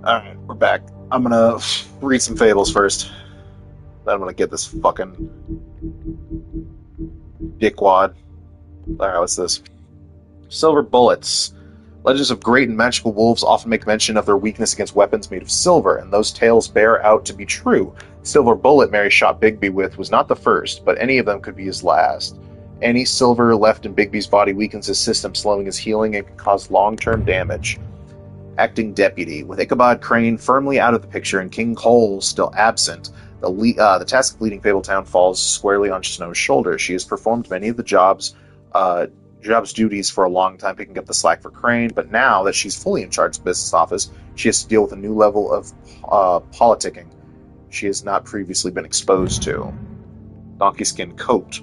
Alright, we're back. I'm gonna read some fables first. Then I'm gonna get this fucking dickwad. Alright, what's this? Silver bullets. Legends of great and magical wolves often make mention of their weakness against weapons made of silver, and those tales bear out to be true. Silver bullet Mary shot Bigby with was not the first, but any of them could be his last. Any silver left in Bigby's body weakens his system, slowing his healing and can cause long-term damage. Acting deputy. With Ichabod Crane firmly out of the picture and King Cole still absent, the task of leading Fabletown falls squarely on Snow's shoulders. She has performed many of the job's duties for a long time, picking up the slack for Crane, but now that she's fully in charge of the business office, she has to deal with a new level of politicking she has not previously been exposed to. Donkey skin coat.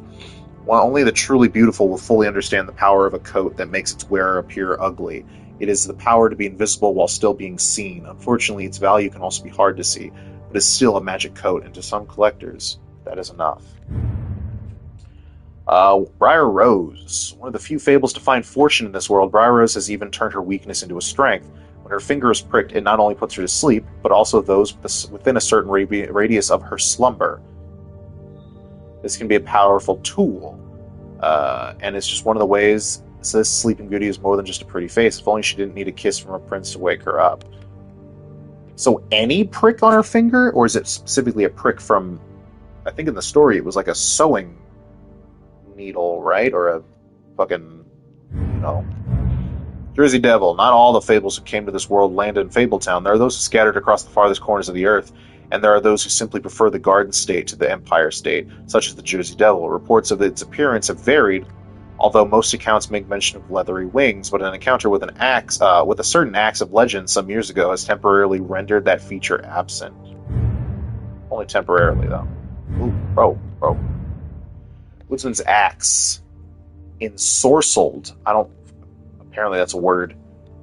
While only the truly beautiful will fully understand the power of a coat that makes its wearer appear ugly. It is the power to be invisible while still being seen. Unfortunately, its value can also be hard to see, but is still a magic coat, and to some collectors, that is enough. Briar Rose. One of the few fables to find fortune in this world, Briar Rose has even turned her weakness into a strength. When her finger is pricked, it not only puts her to sleep, but also those within a certain radius of her slumber. This can be a powerful tool, and it's just one of the ways this Sleeping Beauty is more than just a pretty face. If only she didn't need a kiss from a prince to wake her up. So any prick on her finger, or is it specifically a prick from, I think in the story it was like a sewing needle, right? Or a fucking, Jersey Devil. Not all the fables who came to this world landed in Fabletown. There are those who scattered across the farthest corners of the earth, and there are those who simply prefer the Garden State to the Empire State, such as the Jersey Devil. Reports of its appearance have varied, although most accounts make mention of leathery wings, but an encounter with with a certain axe of legend some years ago has temporarily rendered that feature absent. Only temporarily, though. Ooh, bro. Woodsman's axe. Ensorcelled. Apparently that's a word.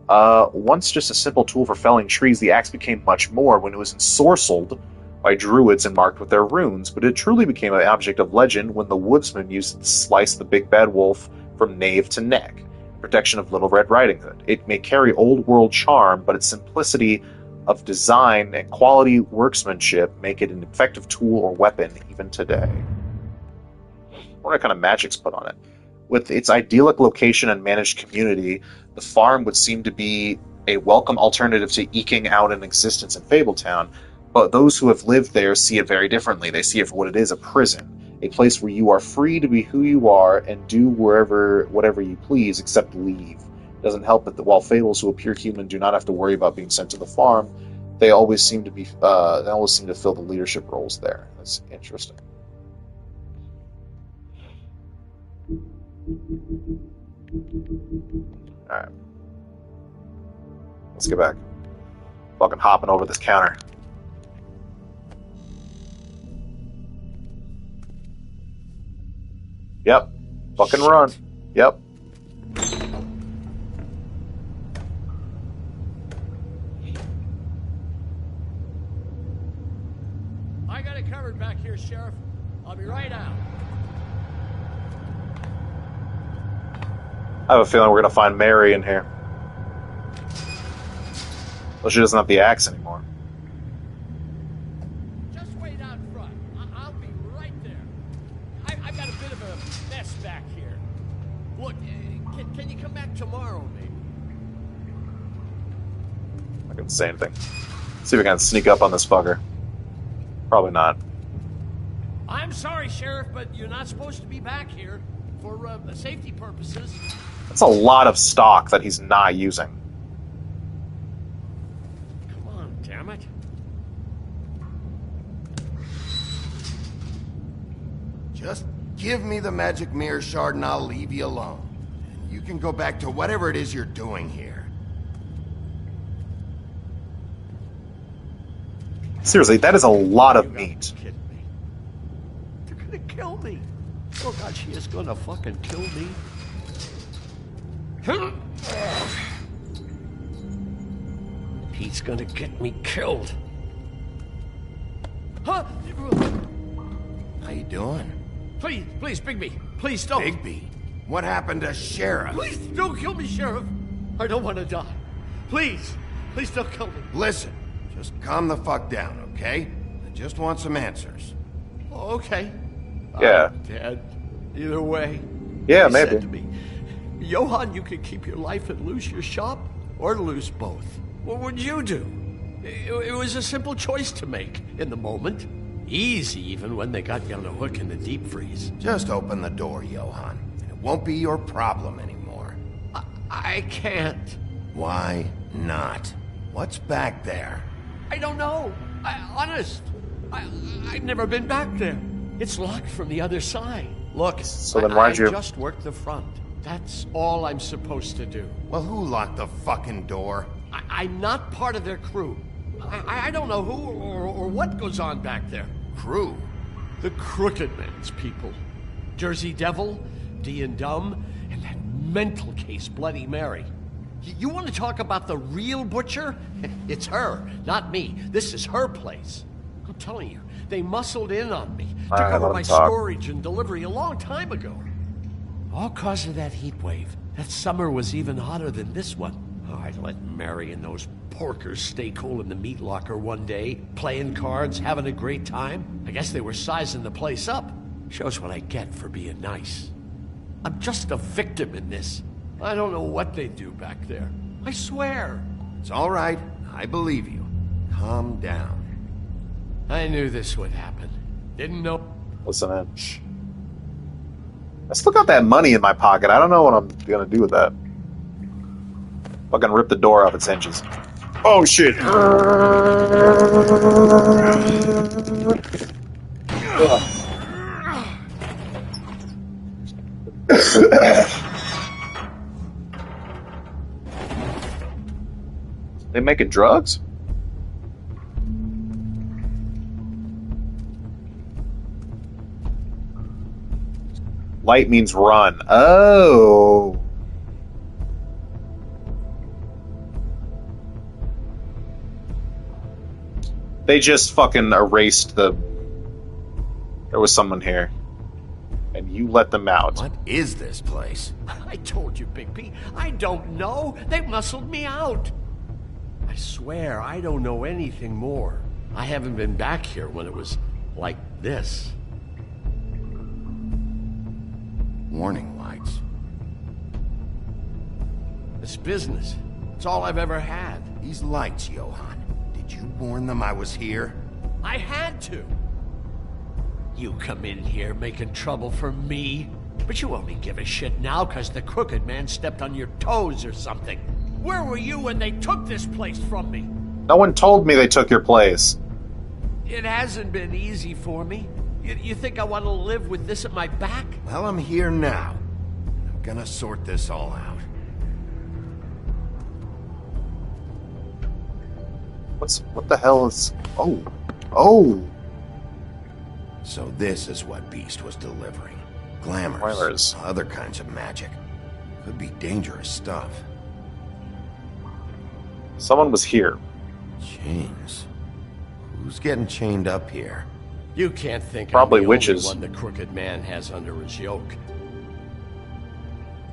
Once just a simple tool for felling trees, the axe became much more when it was ensorcelled by druids and marked with their runes, but it truly became an object of legend when the woodsman used it to slice the big bad wolf from nave to neck, in protection of Little Red Riding Hood. It may carry old world charm, but its simplicity of design and quality workmanship make it an effective tool or weapon even today. What kind of magic's put on it? With its idyllic location and managed community, the farm would seem to be a welcome alternative to eking out an existence in Fabletown, but those who have lived there see it very differently. They see it for what it is, a prison, a place where you are free to be who you are and do whatever you please, except leave. It doesn't help that while fables who appear human do not have to worry about being sent to the farm, they always seem to fill the leadership roles there. That's interesting. Alright. Let's get back. Fucking hopping over this counter. Yep. Fucking run. Yep. I got it covered back here, Sheriff. I'll be right out. I have a feeling we're going to find Mary in here. Well, she doesn't have the axe anymore. Just wait out front. I'll be right there. I've got a bit of a mess back here. Look, can you come back tomorrow, maybe? I can say anything. See if we can sneak up on this fucker. Probably not. I'm sorry, Sheriff, but you're not supposed to be back here for safety purposes. That's a lot of stock that he's not using. Come on, damn it. Just give me the magic mirror shard and I'll leave you alone. And you can go back to whatever it is you're doing here. Seriously, that is a lot of meat. Kidding me. They're gonna kill me. Oh God, she is gonna fucking kill me. He's gonna get me killed. Huh? How you doing? Please, Bigby. Please don't. Bigby? What happened to Sheriff? Please don't kill me, Sheriff. I don't want to die. Please don't kill me. Listen, Just calm the fuck down, okay? I just want some answers. Okay. Yeah. I'm dead. Either way. Yeah, He maybe. said to me, Johann, you could keep your life and lose your shop, or lose both. What would you do? It was a simple choice to make in the moment. Easy, even when they got you on a hook in the deep freeze. Just open the door, Johann. And it won't be your problem anymore. I can't. Why not? What's back there? I don't know. I've never been back there. It's locked from the other side. Look, So then why'd you- I just worked the front. That's all I'm supposed to do. Well, who locked the fucking door? I'm not part of their crew. I don't know who or what goes on back there. Crew? The Crooked Man's people. Jersey Devil, D and Dumb, and that mental case, Bloody Mary. You want to talk about the real butcher? It's her, not me. This is her place. I'm telling you, they muscled in on me, took Alright, over let my him talk. storage and delivery a long time ago. All cause of that heat wave. That summer was even hotter than this one. Oh, I let Mary and those porkers stay cool in the meat locker one day, playing cards, having a great time. I guess they were sizing the place up. Shows what I get for being nice. I'm just a victim in this. I don't know what they do back there. I swear. It's all right. I believe you. Calm down. I knew this would happen. Didn't know. Listen in. I still got that money in my pocket. I don't know what I'm gonna do with that. Fucking rip the door off its hinges. Oh shit! They making drugs? Light means run. Oh. They just fucking erased the... There was someone here. And you let them out. What is this place? I told you, Bigby. I don't know. They muscled me out. I swear, I don't know anything more. I haven't been back here when it was like this. Warning lights. It's business. It's all I've ever had. These lights, Johann. Did you warn them I was here? I had to. You come in here making trouble for me, but you only give a shit now because the Crooked Man stepped on your toes or something. Where were you when they took this place from me? No one told me they took your place. It hasn't been easy for me. You think I want to live with this at my back? Well, I'm here now. I'm gonna sort this all out. What the hell is... Oh. Oh. So this is what Beast was delivering. Glamours. Glamours. Other kinds of magic. Could be dangerous stuff. Someone was here. Chains. Who's getting chained up here? You can't think Probably I'm the witches. only one the Crooked Man has under his yoke.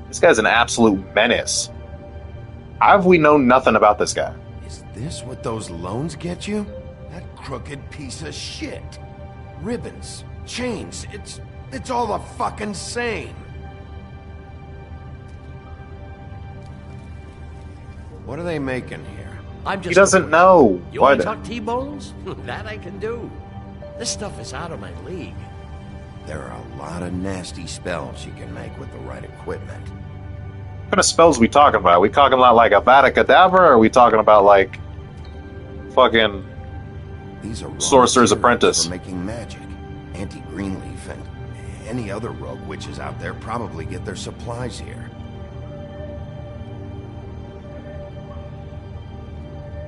This guy's an absolute menace. How have we known nothing about this guy? Is this what those loans get you? That crooked piece of shit. Ribbons, chains, it's all the fucking same. What are they making here? I'm just He doesn't know. You want to What? talk T-bones? That I can do. This stuff is out of my league. There are a lot of nasty spells you can make with the right equipment. What kind of spells are we talking about? Are we talking about like Avada Kedavra, or are we talking about like fucking... These are raw Sorcerer's materials Apprentice. for making magic. Anti-Greenleaf and any other rogue witches out there probably get their supplies here.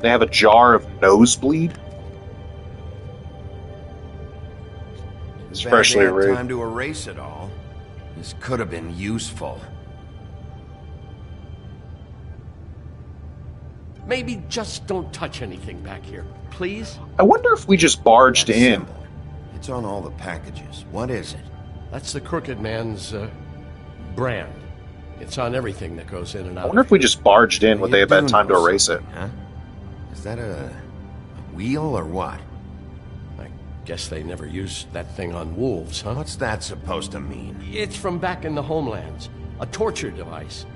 They have a jar of nosebleed? It's Bad freshly they had erased. time to erase it all. This could have been useful. Maybe just don't touch anything back here, please? I wonder if we just barged That in. symbol. It's on all the packages. What is it? That's the Crooked Man's brand. It's on everything that goes in and I out. wonder if we just barged in when they You had do time to know erase it. something, huh? Is that a wheel or what? I guess they never used that thing on wolves, huh? What's that supposed to mean? It's from back in the homelands. A torture device.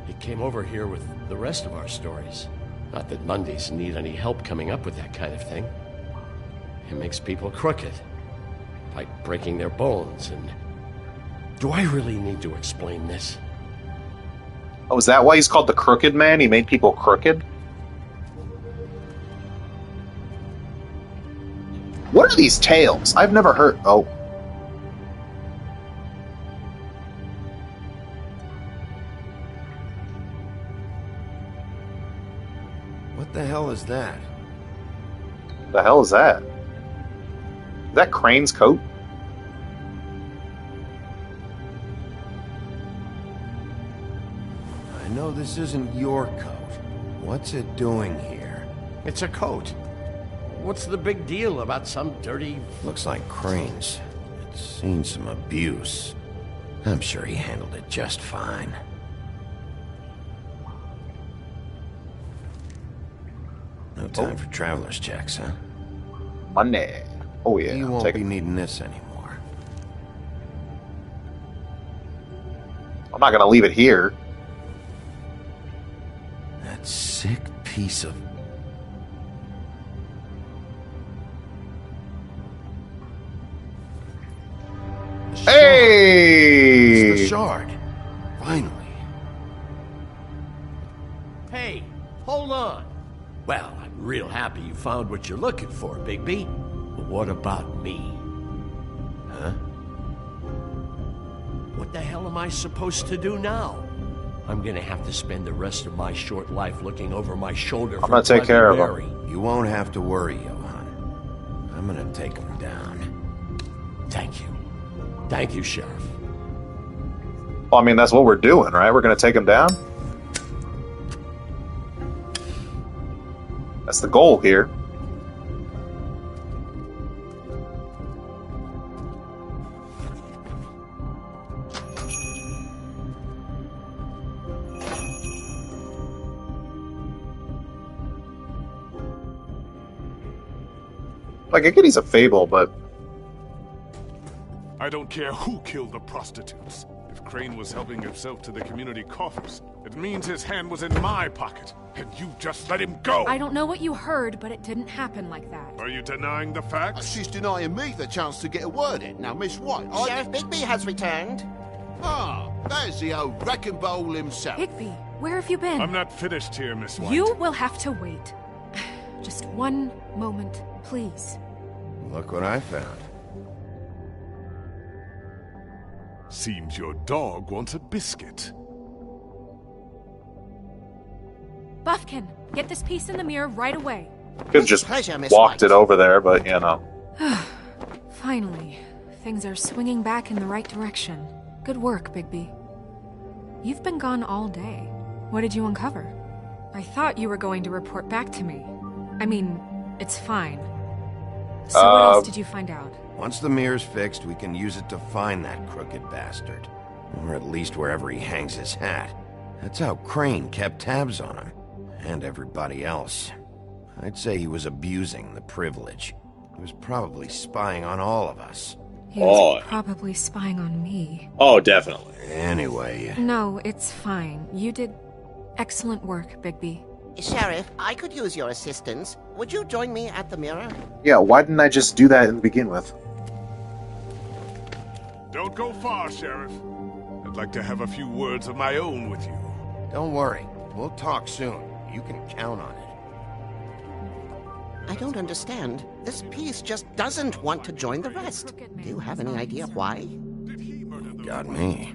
It came over here with the rest of our stories. Not that Mundies need any help coming up with that kind of thing. It makes people crooked. By breaking their bones and... Do I really need to explain this? Oh, is that why he's called the Crooked Man? He made people crooked? What are these tales? I've never heard... Oh. What the hell is that? The hell is that? Is that Crane's coat? I know this isn't your coat. What's it doing here? It's a coat. What's the big deal about some dirty... Looks like Crane's. It's seen some abuse. I'm sure he handled it just fine. No time for traveler's checks, huh? Money. Oh yeah, You I'll won't take be it. needing this anymore. I'm not gonna leave it here. That sick piece of... The shard. Hey! It's the shard. Finally. Hey, hold on. Well, I'm real happy you found what you're looking for, Bigby. But what about me? Huh? What the hell am I supposed to do now? I'm gonna have to spend the rest of my short life looking over my shoulder for gonna take Bloody care of him. Mary. You won't have to worry, Johan. I'm gonna take him down. Thank you. Thank you, Sheriff. Well, I mean, that's what we're doing, right? We're gonna take him down? That's the goal here. Like, I get he's a fable, but I don't care who killed the prostitutes. If Crane was helping himself to the community coffers, it means his hand was in my pocket, and you just let him go! I don't know what you heard, but it didn't happen like that. Are you denying the facts? She's denying me the chance to get a word in. Now, Miss White, Sheriff Bigby has returned. Ah, there's the old wrecking bowl himself. Bigby, where have you been? I'm not finished here, Miss White. You will have to wait. Just one moment, please. Look what I found. Seems your dog wants a biscuit. Buffkin, get this piece in the mirror right away. could have just Pleasure, Miss walked White. it over there, but you know. Finally, things are swinging back in the right direction. Good work, Bigby. You've been gone all day. What did you uncover? I thought you were going to report back to me. I mean, it's fine. So what else did you find out? Once the mirror's fixed, we can use it to find that crooked bastard. Or at least wherever he hangs his hat. That's how Crane kept tabs on him. And everybody else. I'd say he was abusing the privilege. He was probably spying on all of us. He was Oh. probably spying on me. Oh, definitely. Anyway, No, it's fine. You did excellent work, Bigby. Sheriff, I could use your assistance. Would you join me at the mirror? Yeah, why didn't I just do that to begin with? Don't go far, Sheriff. I'd like to have a few words of my own with you. don't worry. We'll talk soon. You can count on it. I don't understand. This piece just doesn't want to join the rest. Do you have any idea why? Got me.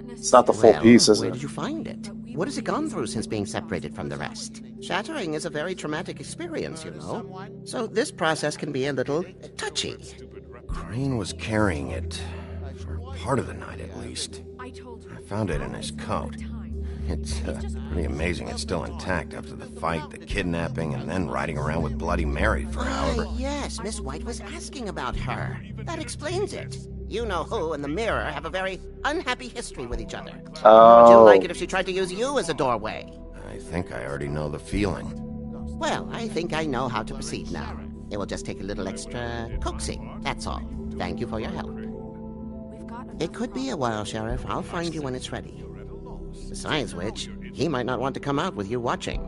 It's not the full Well, piece, is where it? did you find it? What has it gone through since being separated from the rest? Shattering is a very traumatic experience, you know. So this process can be a little touchy. Crane was carrying it. For part of the night, at least. I told you. I found it in his coat. It's pretty amazing it's still intact after the fight, the kidnapping, and then riding around with Bloody Mary for however... Yes, Miss White was asking about her. That explains it. You know who and the mirror have a very unhappy history with each other. How would you Oh, like it if she tried to use you as a doorway? I think I already know the feeling. Well, I think I know how to proceed now. It will just take a little extra coaxing, that's all. Thank you for your help. It could be a while, Sheriff. I'll find you when it's ready. Besides which, he might not want to come out with you watching.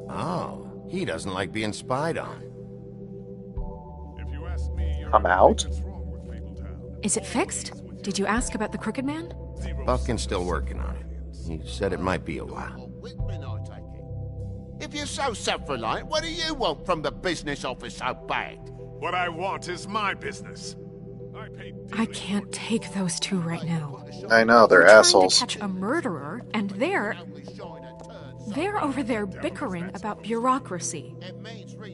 Oh, he doesn't like being spied on. I'm out? Is it fixed? Did you ask about the Crooked Man? Buffkin's still working on it. He said it might be a while. If you're so self-reliant, what do you want from the business office so bad? What I want is my business. I can't take those two right now. I know, they're We're assholes. trying to catch a murderer, and they're over there bickering about bureaucracy.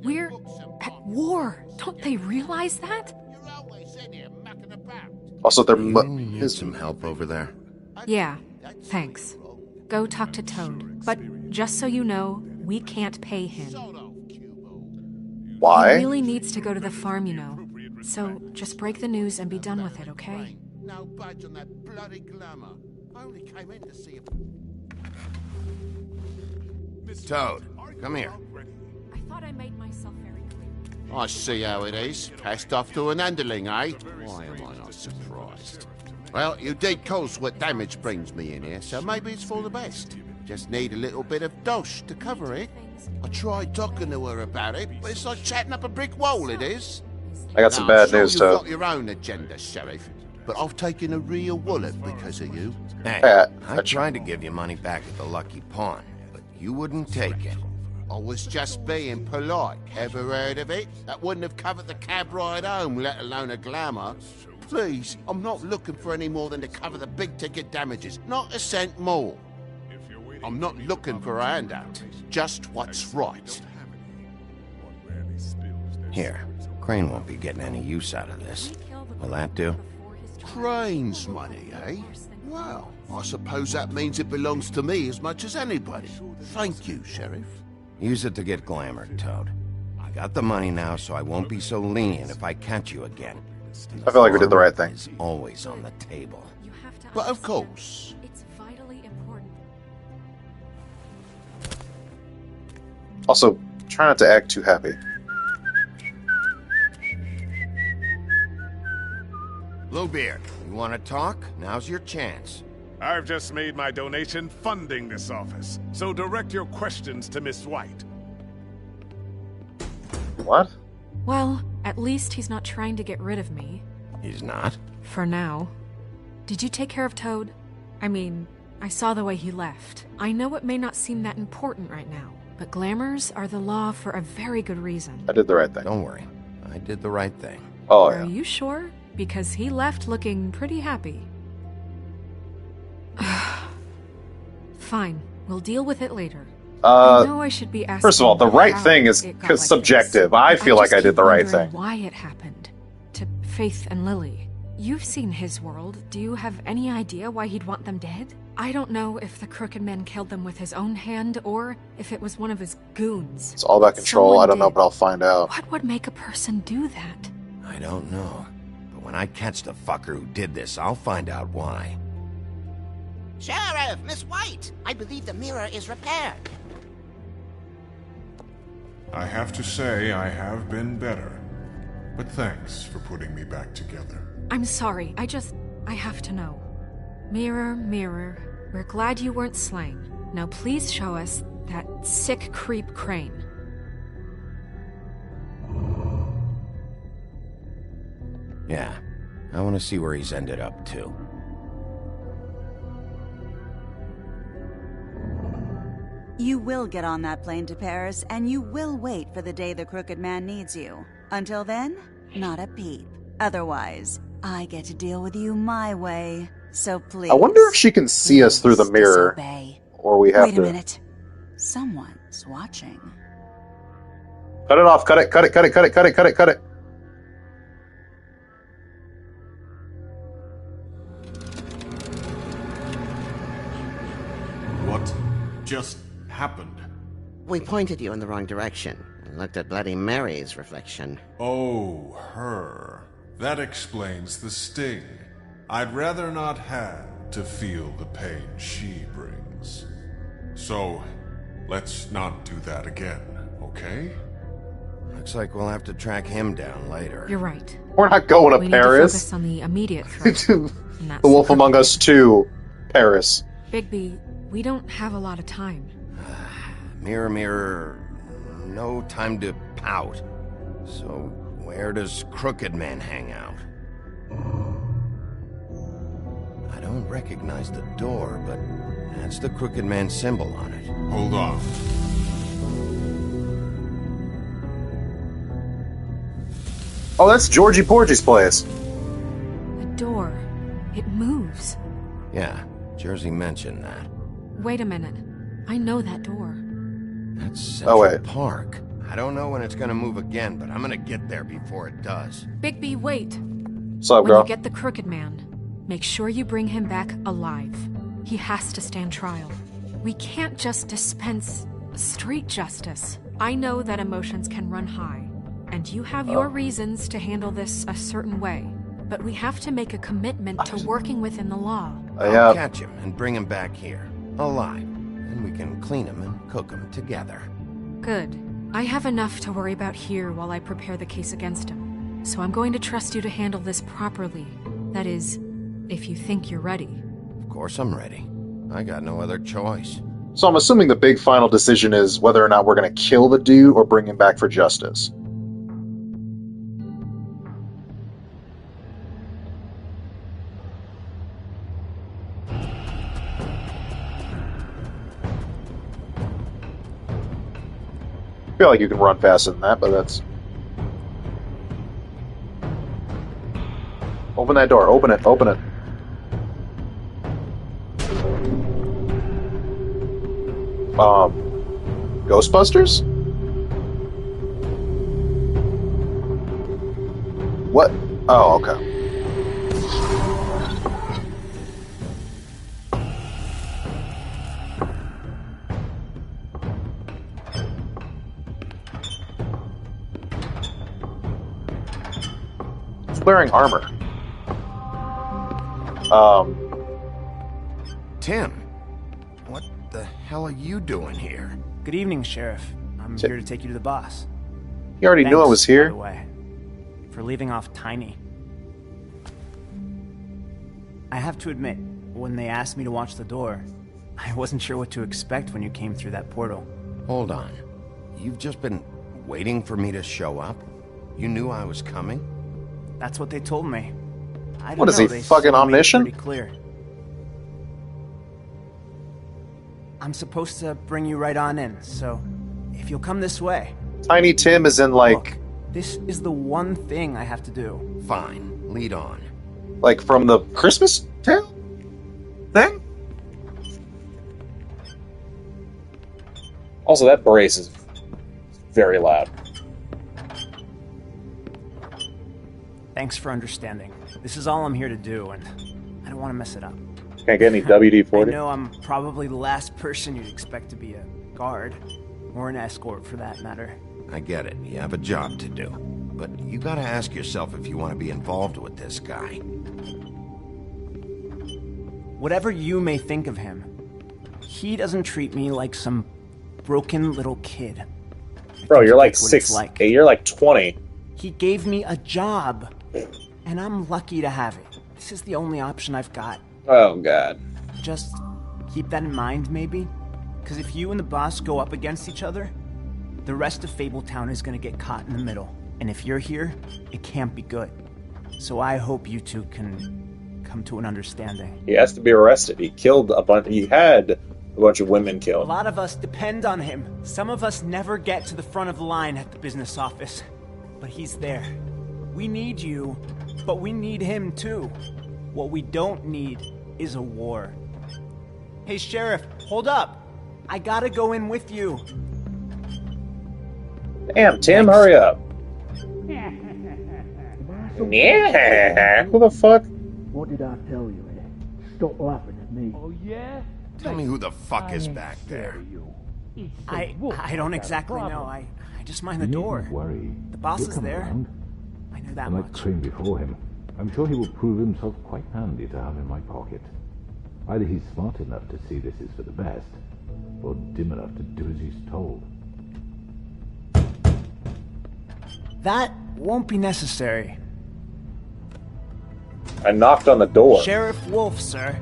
We're at war. Don't they realize that? Also, they're You need some help over there? Yeah, thanks. Go talk to Toad. But just so you know, we can't pay him. Why? He really needs to go to the farm, you know. So just break the news and be done with it, okay? No budge on that bloody glamour. I only came in to see if... Toad, come here. I thought I made myself very clear. I see how it is. Passed off to an underling, eh? Why am I not surprised? Well, you did cause what damage brings me in here, so maybe it's for the best. Just need a little bit of dosh to cover it. I tried talking to her about it, but it's like chatting up a brick wall, it is. I got some Now, I'm bad sure news, you've Toad. got your own agenda, Sheriff, but I've taken a real wallet because of you. Hey, Yeah, I tried to give you money back at the Lucky Pawn, but you wouldn't take it. I was just being polite. Ever heard of it? That wouldn't have covered the cab ride home, let alone a glamour. Please, I'm not looking for any more than to cover the big-ticket damages. Not a cent more. I'm not looking for a handout. Just what's right. Here, Crane won't be getting any use out of this. Will that do? Crane's money, eh? Well, I suppose that means it belongs to me as much as anybody. Thank you, Sheriff. Use it to get glamored, Toad. I got the money now, so I won't be so lenient if I catch you again. I feel like we did the right thing. It's always on the table. You have to But of understand, course. it's vitally important. Also, try not to act too happy. Bluebeard, you want to talk? Now's your chance. I've just made my donation funding this office, so direct your questions to Miss White. What? Well, at least he's not trying to get rid of me. He's not? For now. Did you take care of Toad? I mean, I saw the way he left. I know it may not seem that important right now, but glamours are the law for a very good reason. I did the right thing. Don't worry. I did the right thing. Oh, Are yeah. you sure? Because he left looking pretty happy. Fine, we'll deal with it later. I know I should be asking. First of all, the right how thing is it got like subjective. this. I feel like just I did keep the right wondering thing. Why it happened to Faith and Lily? You've seen his world. Do you have any idea why he'd want them dead? I don't know if the Crooked Man killed them with his own hand or if it was one of his goons. It's all about control. Someone I don't know, did. but I'll find out. What would make a person do that? I don't know. But when I catch the fucker who did this, I'll find out why. Sheriff, Miss White, I believe the mirror is repaired. I have to say I have been better. But thanks for putting me back together. I'm sorry, I have to know. Mirror, mirror, we're glad you weren't slain. Now please show us that sick creep Crane. Yeah, I want to see where he's ended up, too. You will get on that plane to Paris, and you will wait for the day the Crooked Man needs you. Until then, not a peep. Otherwise, I get to deal with you my way. So please. I wonder if she can see us through the mirror, disobey. or we have Wait to a minute. Someone's watching. cut it off. Cut it. Cut it. Cut it. Cut it. Cut it. Cut it. Cut it. What just happened? We pointed you in the wrong direction and looked at Bloody Mary's reflection. Oh, her. That explains the sting. I'd rather not have to feel the pain she brings. So, let's not do that again. okay? Looks like we'll have to track him down later. You're right. We're not going to We Paris. need to focus on the immediate threat. The and that's Wolf the Among Crooked Us 2, Paris. Bigby, we don't have a lot of time. Mirror, mirror, no time to pout. So, where does Crooked Man hang out? I don't recognize the door, but that's the Crooked Man symbol on it. Hold on. Oh, that's Georgie Porgy's place. The door. It moves. Yeah, Jersey mentioned that. Wait a minute. I know that door. That's Central wait. Park. I don't know when it's gonna move again, but I'm gonna get there before it does. Bigby, wait. What's up, When girl? you get the Crooked Man, make sure you bring him back alive. He has to stand trial. We can't just dispense street justice. I know that emotions can run high, and you have your reasons to handle this a certain way. But we have to make a commitment to working within the law. I'll catch him and bring him back here, alive. And we can clean him and cook him together. Good. I have enough to worry about here while I prepare the case against him. So I'm going to trust you to handle this properly. That is, if you think you're ready. Of course I'm ready. I got no other choice. So I'm assuming the big final decision is whether or not we're going to kill the dude or bring him back for justice. I feel like you can run faster than that, but that's... Open that door. Open it. Open it. Ghostbusters? What? Oh, okay. It's wearing armor. Tim, what the hell are you doing here? Good evening, Sheriff. I'm here to take you to the boss. You already knew I was By here. the way, for leaving off Tiny. I have to admit, when they asked me to watch the door, I wasn't sure what to expect when you came through that portal. Hold on. You've just been waiting for me to show up? You knew I was coming? That's what they told me. I don't What is know, he, they fucking seemed to make it omniscient? Pretty clear. I'm supposed to bring you right on in, so if you'll come this way. Tiny Tim is in, like... Look, this is the one thing I have to do. Fine, lead on. Like from the Christmas Tale thing? Also, that brace is very loud. Thanks for understanding. This is all I'm here to do, and I don't want to mess it up. Can't get any WD-40? I know I'm probably the last person you'd expect to be a guard, or an escort for that matter. I get it. You have a job to do. But you gotta ask yourself if you want to be involved with this guy. Whatever you may think of him, he doesn't treat me like some broken little kid. Bro, you're like That's what it's 6... like. You're like 20. He gave me a job, and I'm lucky to have it. This is the only option I've got. Oh, God. Just keep that in mind, maybe? Because if you and the boss go up against each other, the rest of Fabletown is going to get caught in the middle. And if you're here, it can't be good. So I hope you two can come to an understanding. He has to be arrested. He killed a bunch... He had a bunch of women A killed. lot of us depend on him. Some of us never get to the front of the line at the business office. But he's there. We need you, but we need him too. What we don't need is a war. Hey, Sheriff, hold up. I gotta go in with you. Damn, Tim, Thanks. hurry up. Yeah. Who the fuck? What did I tell you, eh? Stop laughing at me. Oh, yeah? Tell me who the fuck is back there. I don't exactly know. I just mind the door. Needn't worry. The boss He'll is come there. around. I know that Unlike much. Crane before him, I'm sure he will prove himself quite handy to have in my pocket. Either he's smart enough to see this is for the best, or dim enough to do as he's told. That won't be necessary. I knocked on the door. Sheriff Wolf, sir.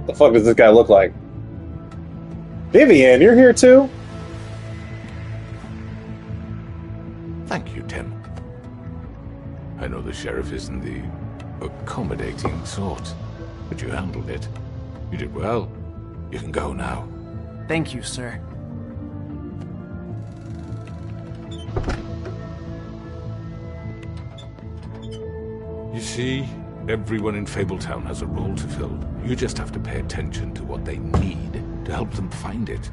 The fuck does this guy look like? Vivian, you're here too? Thank you, Tim. I know the sheriff isn't the accommodating sort, but you handled it. You did well. You can go now. Thank you, sir. You see, everyone in Fabletown has a role to fill. You just have to pay attention to what they need to help them find it.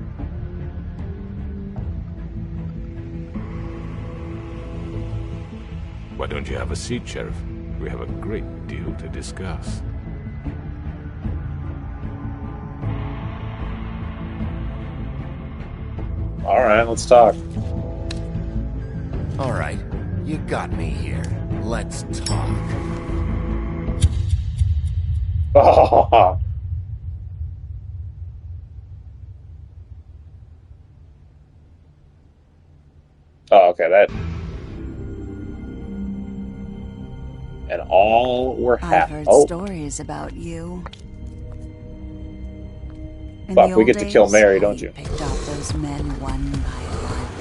Why don't you have a seat, Sheriff? We have a great deal to discuss. Alright, let's talk. Alright, you got me here. Let's talk. Oh, okay, that... And all were I've happy. heard Oh, stories about you. In fuck, the we old get to kill days, Mary, how don't you? Picked off those men one by one.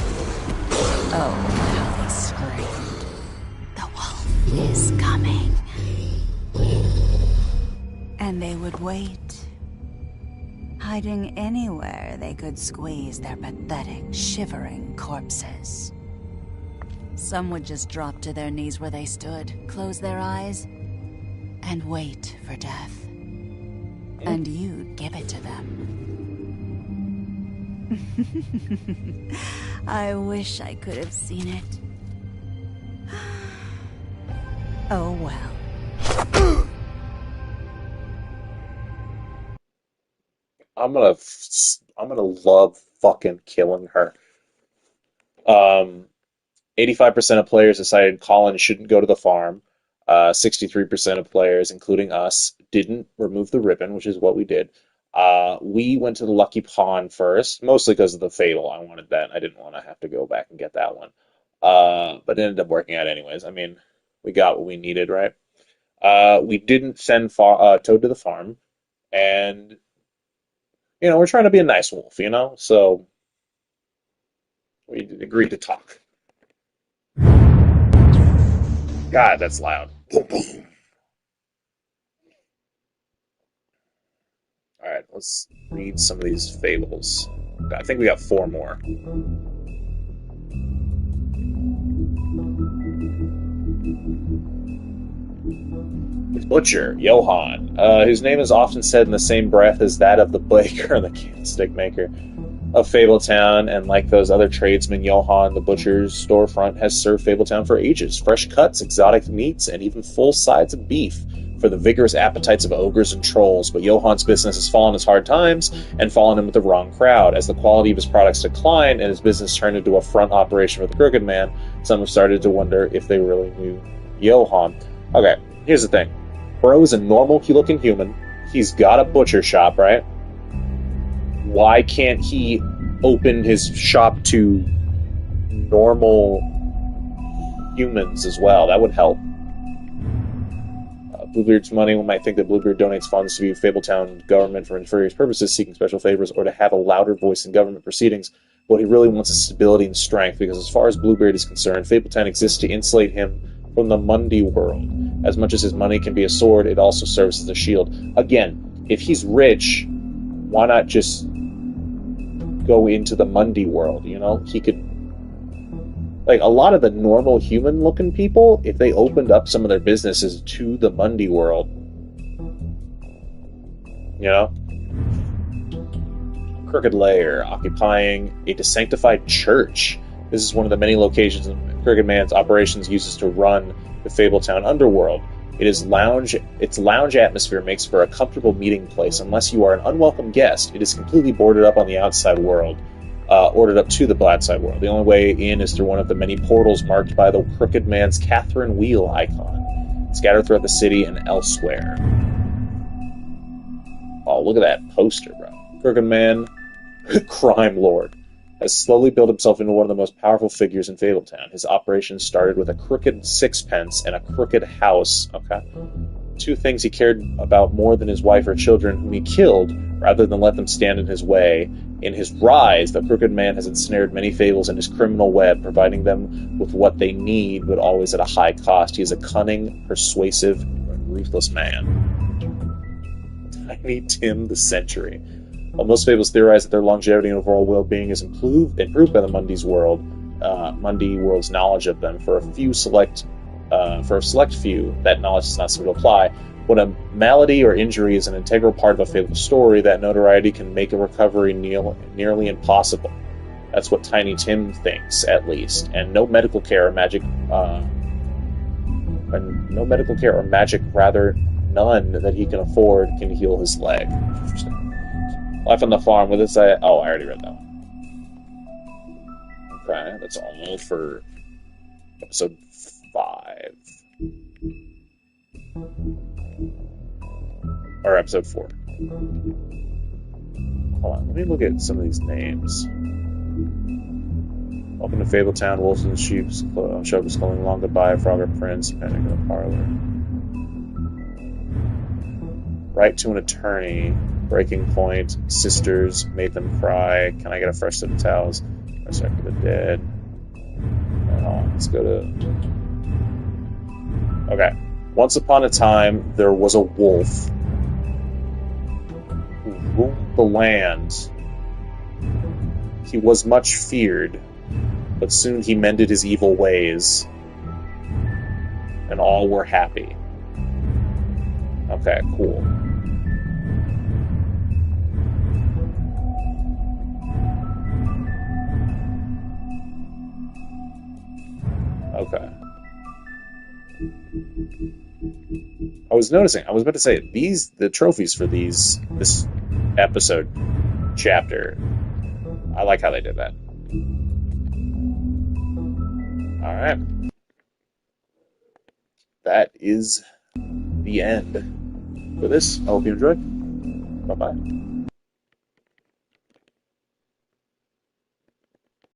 Oh, how they screamed. The wolf is coming. And they would wait, hiding anywhere they could squeeze their pathetic, shivering corpses. Some would just drop to their knees where they stood, close their eyes, and wait for death. And you'd give it to them. I wish I could have seen it. Oh well. I'm gonna love fucking killing her. 85% of players decided Colin shouldn't go to the farm. 63% of players, including us, didn't remove the ribbon, which is what we did. We went to the Lucky Pond first, mostly because of the Fable. I wanted that. I didn't want to have to go back and get that one. But it ended up working out anyways. I mean, we got what we needed, right? We didn't send Toad to the farm, and you know, we're trying to be a nice wolf, you know? So we agreed to talk. God, that's loud. Alright, let's read some of these fables. I think we got 4 more. Butcher, Johann, whose name is often said in the same breath as that of the baker and the candlestick maker of Fabletown, and like those other tradesmen, Johann, the butcher's storefront, has served Fabletown for ages. Fresh cuts, exotic meats, and even full sides of beef for the vigorous appetites of ogres and trolls, but Johann's business has fallen as hard times and fallen in with the wrong crowd. As the quality of his products declined and his business turned into a front operation for the Crooked Man, some have started to wonder if they really knew Johann. Okay, here's the thing. Bro is a normal-looking human. He's got a butcher shop, right? Why can't he open his shop to normal humans as well? That would help. Bluebeard's money, one might think that Bluebeard donates funds to the Fabletown government for nefarious purposes, seeking special favors, or to have a louder voice in government proceedings. What he really wants is stability and strength, because as far as Bluebeard is concerned, Fabletown exists to insulate him from the Mundy world. As much as his money can be a sword, it also serves as a shield. Again, if he's rich, why not just go into the Mundy world, you know? He could... Like, a lot of the normal human-looking people, if they opened up some of their businesses to the Mundy world, you know? Crooked Lair, occupying a desanctified church. This is one of the many locations Crooked Man's operations uses to run the Fabletown underworld. Its lounge atmosphere makes for a comfortable meeting place. Unless you are an unwelcome guest, it is completely boarded up on the outside world, ordered up to the outside world. The only way in is through one of the many portals marked by the Crooked Man's Catherine Wheel icon, scattered throughout the city and elsewhere. Oh, look at that poster, bro. Crooked Man, Crime Lord. has slowly built himself into one of the most powerful figures in Fabletown. His operations started with a crooked sixpence and a crooked house. Okay. Two things he cared about more than his wife or children, whom he killed rather than let them stand in his way. In his rise, the Crooked Man has ensnared many fables in his criminal web, providing them with what they need, but always at a high cost. He is a cunning, persuasive, and ruthless man. Tiny Tim the Century. While most fables theorize that their longevity and overall well-being is improved by the Mundy World's knowledge of them, for a select few, that knowledge does not seem to apply. When a malady or injury is an integral part of a fable story, that notoriety can make a recovery nearly impossible. That's what Tiny Tim thinks, at least. And no medical care or magic, rather none that he can afford, can heal his leg. Interesting. Life on the Farm with its... I already read that one. Okay, that's all for episode 5. Or episode 4. Hold on, let me look at some of these names. Welcome to Fabletown, Wolves and Sheep's Shop is calling long goodbye, Frogger Prince, Panic in the Parlor. Right to an Attorney, Breaking Point, Sisters, Made Them Cry, Can I Get a Fresh Set of Towels, Respect for the Dead. Let's go to... Okay. Once upon a time, there was a wolf who ruled the land. He was much feared, but soon he mended his evil ways, and all were happy. Okay, cool. Okay. I was noticing, I was about to say, the trophies for this episode chapter, I like how they did that. Alright. That is the end for this. I hope you enjoyed. Bye-bye.